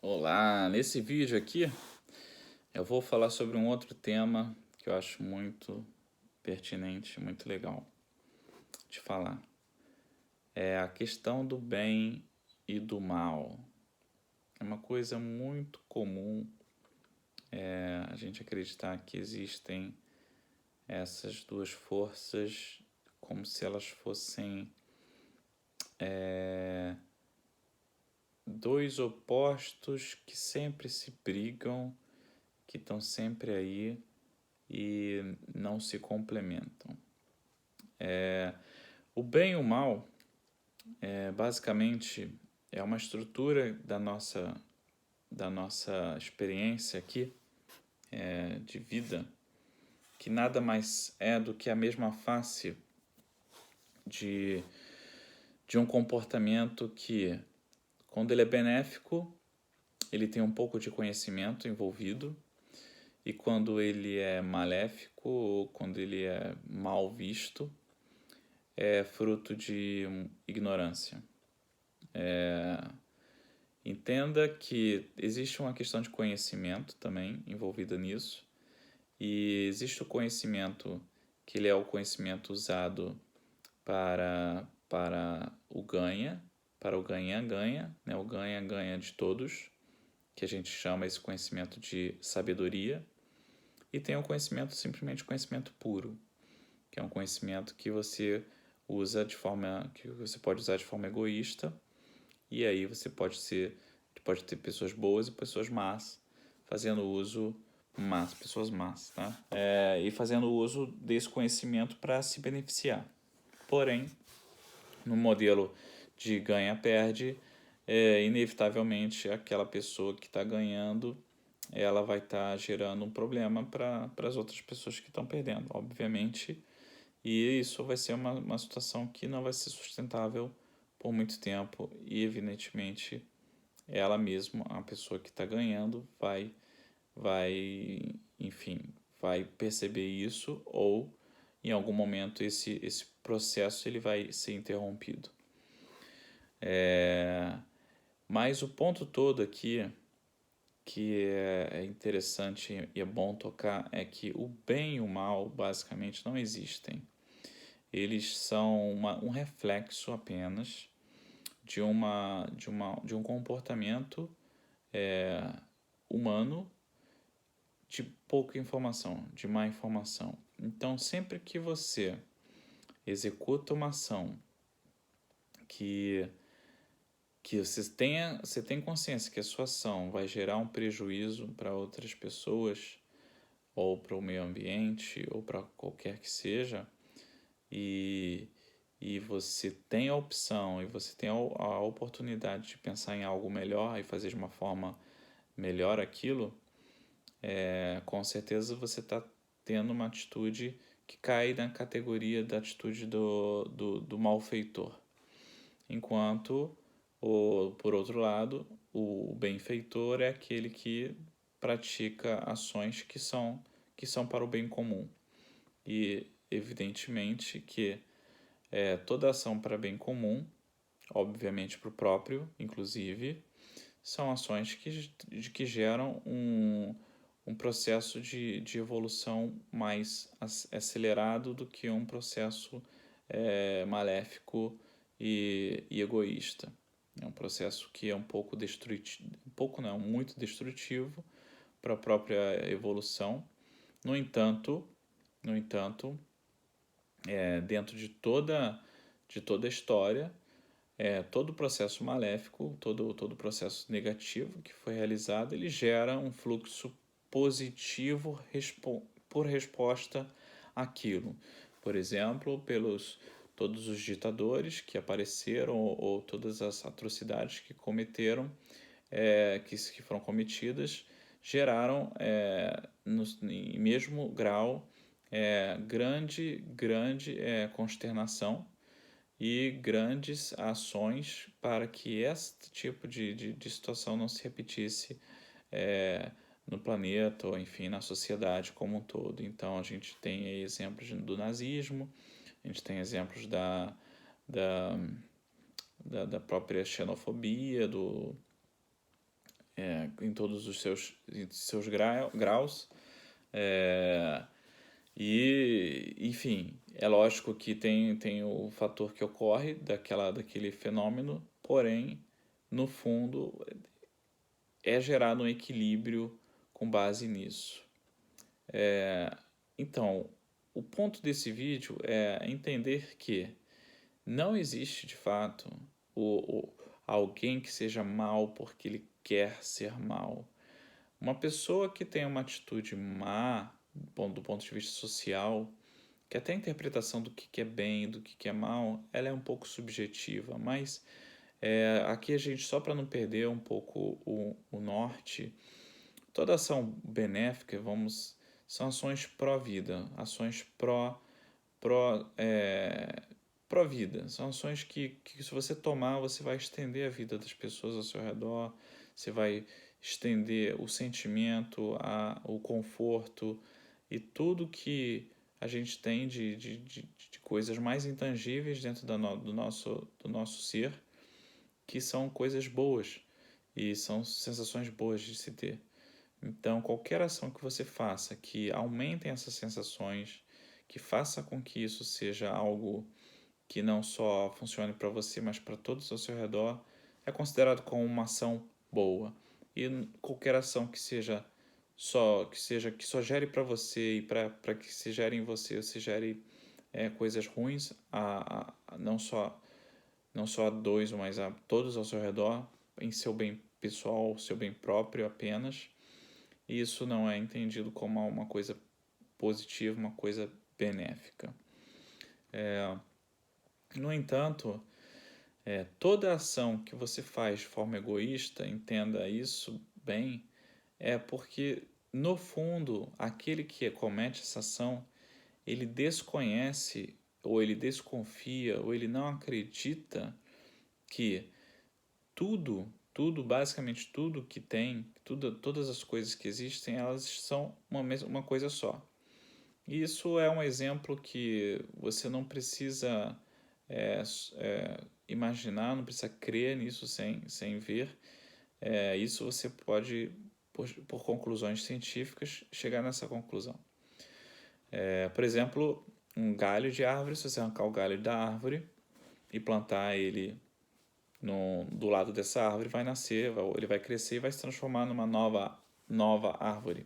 Olá, nesse vídeo aqui eu vou falar sobre um outro tema que eu acho muito pertinente, muito legal de falar. É a questão do bem e do mal. É uma coisa muito comum a gente acreditar que existem essas duas forças como se elas fossem dois opostos que sempre se brigam, que estão sempre aí e não se complementam. O bem e o mal, basicamente, é uma estrutura da nossa experiência aqui, de vida, que nada mais é do que a mesma face de, de um comportamento que, quando ele é benéfico, ele tem um pouco de conhecimento envolvido, e quando ele é maléfico, ou quando ele é mal visto, é fruto de ignorância. Entenda que existe uma questão de conhecimento também envolvida nisso, e existe o conhecimento que ele é o conhecimento usado para o ganha, para o ganha-ganha, né? O ganha-ganha de todos, que a gente chama esse conhecimento de sabedoria, e tem o conhecimento simplesmente conhecimento puro, que é um conhecimento que você usa de forma que você pode usar de forma egoísta, e aí você pode ter pessoas boas e pessoas más fazendo uso pessoas más, tá? E fazendo uso desse conhecimento para se beneficiar. Porém, no modelo de ganha-perde, inevitavelmente aquela pessoa que está ganhando, ela vai estar gerando um problema para as outras pessoas que estão perdendo, obviamente, e isso vai ser uma situação que não vai ser sustentável por muito tempo e, evidentemente, ela mesma, a pessoa que está ganhando, enfim, vai perceber isso, ou em algum momento esse processo ele vai ser interrompido. Mas o ponto todo aqui que é interessante e é bom tocar é que o bem e o mal basicamente não existem. Eles são um reflexo apenas de um comportamento humano de pouca informação, de má informação. Então, sempre que você executa uma ação que você tem consciência que a sua ação vai gerar um prejuízo para outras pessoas, ou para o meio ambiente, ou para qualquer que seja, e, e você tem a opção e você tem a oportunidade de pensar em algo melhor e fazer de uma forma melhor aquilo, com certeza você está tendo uma atitude que cai na categoria da atitude do malfeitor. Enquanto, por outro lado, o benfeitor é aquele que pratica ações que são para o bem comum. E, evidentemente, que toda ação para bem comum, obviamente para o próprio, inclusive, são ações que geram um processo de evolução mais acelerado do que um processo maléfico e egoísta. É um processo que é um pouco destrutivo, um pouco não, muito destrutivo para a própria evolução. No entanto, dentro de toda a história, todo o processo maléfico, todo processo negativo que foi realizado, ele gera um fluxo positivo por resposta àquilo. Por exemplo, pelos todos os ditadores que apareceram, ou todas as atrocidades que cometeram, que foram cometidas, geraram, em mesmo grau, grande consternação e grandes ações para que este tipo de situação não se repetisse no planeta, ou enfim, na sociedade como um todo. Então a gente tem aí exemplos do nazismo, a gente tem exemplos da própria xenofobia, em todos os seus graus. E, enfim, é lógico que tem o fator que ocorre daquele fenômeno, porém, no fundo, é gerado um equilíbrio com base nisso. Então, o ponto desse vídeo é entender que não existe de fato alguém que seja mal porque ele quer ser mal. Uma pessoa que tem uma atitude má do ponto de vista social, que até a interpretação do que é bem e do que é mal, ela é um pouco subjetiva, mas aqui a gente, só para não perder um pouco o norte, toda ação benéfica, são ações pró-vida, ações pró-vida. São ações que se você tomar, você vai estender a vida das pessoas ao seu redor, você vai estender o sentimento, o conforto e tudo que a gente tem de coisas mais intangíveis dentro do nosso ser, que são coisas boas e são sensações boas de se ter. Então, qualquer ação que você faça que aumentem essas sensações, que faça com que isso seja algo que não só funcione para você, mas para todos ao seu redor, é considerado como uma ação boa. E qualquer ação que só gere para você e para que se gere em você, se gere coisas ruins, não só a dois, mas a todos ao seu redor, em seu bem pessoal, seu bem próprio apenas. E isso não é entendido como uma coisa positiva, uma coisa benéfica. No entanto, toda ação que você faz de forma egoísta, entenda isso bem, é porque, no fundo, aquele que comete essa ação, ele desconhece, ou ele desconfia, ou ele não acredita que basicamente tudo que tem, todas as coisas que existem, elas são uma coisa só. E isso é um exemplo que você não precisa imaginar, não precisa crer nisso sem ver. Isso você pode, por conclusões científicas, chegar nessa conclusão. Por exemplo, um galho de árvore, se você arrancar o galho da árvore e plantar ele do lado dessa árvore, vai nascer, ele vai crescer e vai se transformar numa nova árvore.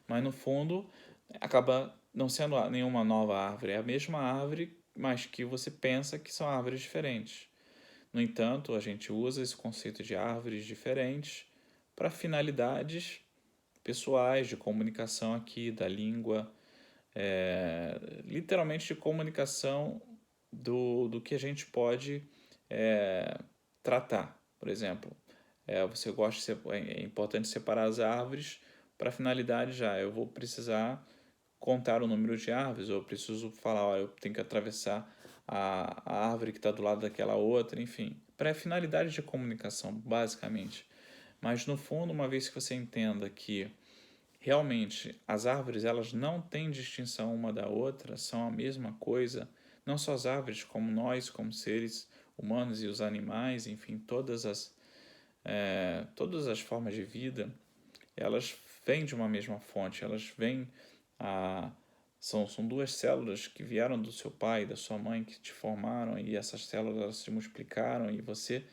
Mas no fundo, acaba não sendo nenhuma nova árvore, é a mesma árvore, mas que você pensa que são árvores diferentes. No entanto, a gente usa esse conceito de árvores diferentes para finalidades pessoais, de comunicação aqui, da língua, literalmente de comunicação do que a gente pode tratar. Por exemplo, é importante separar as árvores para finalidade já. Eu vou precisar contar o número de árvores, ou eu preciso falar, ó, eu tenho que atravessar a árvore que está do lado daquela outra, enfim. Para finalidade de comunicação, basicamente. Mas no fundo, uma vez que você entenda que realmente as árvores elas não têm distinção uma da outra, são a mesma coisa, não só as árvores, como nós, como seres humanos e os animais, enfim, todas as formas de vida, elas vêm de uma mesma fonte, elas vêm são duas células que vieram do seu pai e da sua mãe que te formaram, e essas células elas se multiplicaram, e você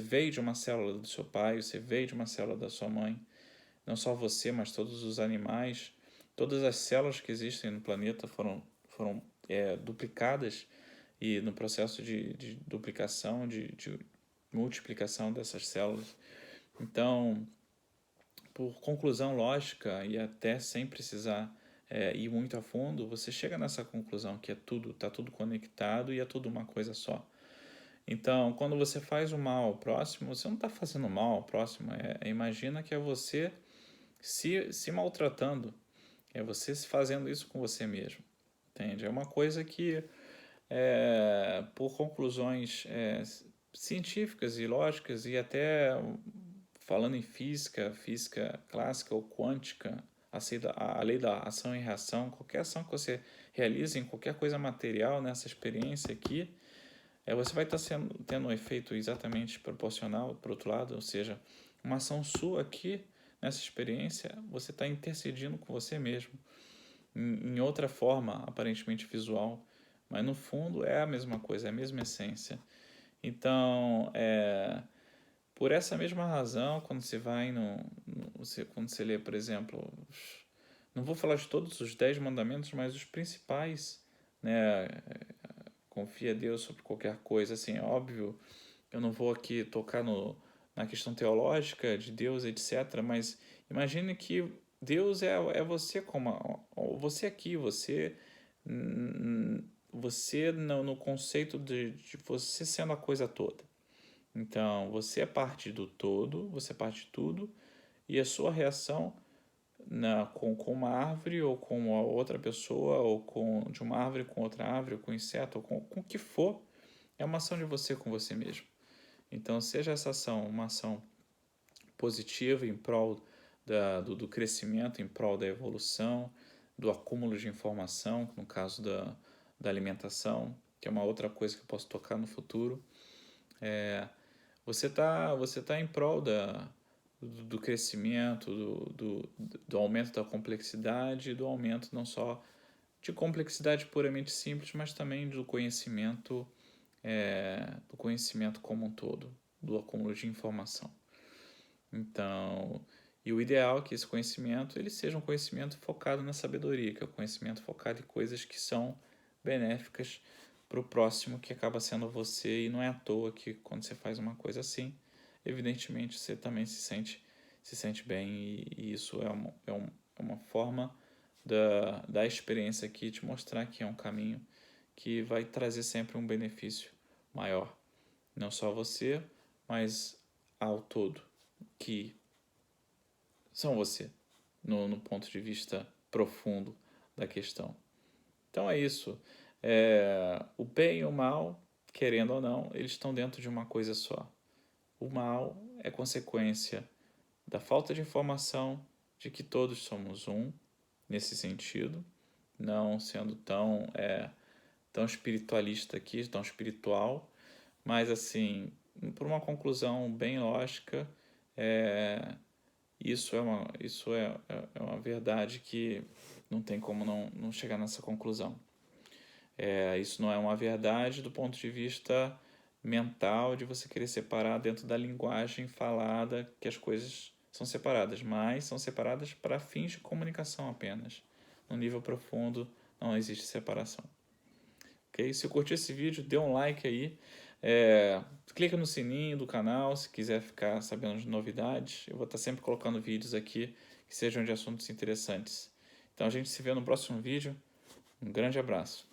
veio de uma célula do seu pai, você veio de uma célula da sua mãe. Não só você, mas todos os animais, todas as células que existem no planeta foram duplicadas, e no processo de duplicação, de multiplicação dessas células. Então, por conclusão lógica e até sem precisar ir muito a fundo, você chega nessa conclusão que está tudo conectado e é tudo uma coisa só. Então, quando você faz o mal ao próximo, você não está fazendo mal ao próximo. Imagina que é você se maltratando, é você fazendo isso com você mesmo, entende? É uma coisa que, por conclusões científicas e lógicas, e até falando em física clássica ou quântica, a lei da ação e reação, qualquer ação que você realize em qualquer coisa material nessa experiência aqui, você vai estar tendo um efeito exatamente proporcional para o outro lado, ou seja, uma ação sua aqui, nessa experiência, você está intercedindo com você mesmo, em outra forma, aparentemente visual, mas no fundo é a mesma coisa, é a mesma essência. Então, por essa mesma razão, quando você vai quando você lê, por exemplo, não vou falar de todos os 10 mandamentos, mas os principais, né? Confia a Deus sobre qualquer coisa, assim, é óbvio, eu não vou aqui tocar na questão teológica de Deus, etc., mas imagine que Deus é você como você aqui, você no conceito de você sendo a coisa toda. Então, você é parte do todo, você é parte de tudo, e a sua reação com uma árvore, ou com outra pessoa, ou de uma árvore com outra árvore, ou com inseto, ou com o que for, é uma ação de você com você mesmo. Então, seja essa ação uma ação positiva em prol do crescimento, em prol da evolução, do acúmulo de informação, no caso da alimentação, que é uma outra coisa que eu posso tocar no futuro. Você tá em prol do crescimento, do aumento da complexidade, do aumento não só de complexidade puramente simples, mas também do conhecimento como um todo, do acúmulo de informação. Então, e o ideal é que esse conhecimento ele seja um conhecimento focado na sabedoria, que é o conhecimento focado em coisas que são benéficas para o próximo, que acaba sendo você, e não é à toa que quando você faz uma coisa assim, evidentemente você também se sente bem, e isso é uma forma da experiência aqui te mostrar que é um caminho que vai trazer sempre um benefício maior, não só a você, mas ao todo, que são você, no ponto de vista profundo da questão. Então é isso. O bem e o mal, querendo ou não, eles estão dentro de uma coisa só. O mal é consequência da falta de informação de que todos somos um, nesse sentido, não sendo tão espiritualista aqui, tão espiritual, mas assim, por uma conclusão bem lógica, isso é uma verdade que não tem como não chegar nessa conclusão. Isso não é uma verdade do ponto de vista mental, de você querer separar dentro da linguagem falada que as coisas são separadas, mas são separadas para fins de comunicação apenas. No nível profundo não existe separação. Ok? Se curtiu esse vídeo, dê um like aí. Clica no sininho do canal se quiser ficar sabendo de novidades. Eu vou estar sempre colocando vídeos aqui que sejam de assuntos interessantes. Então a gente se vê no próximo vídeo. Um grande abraço.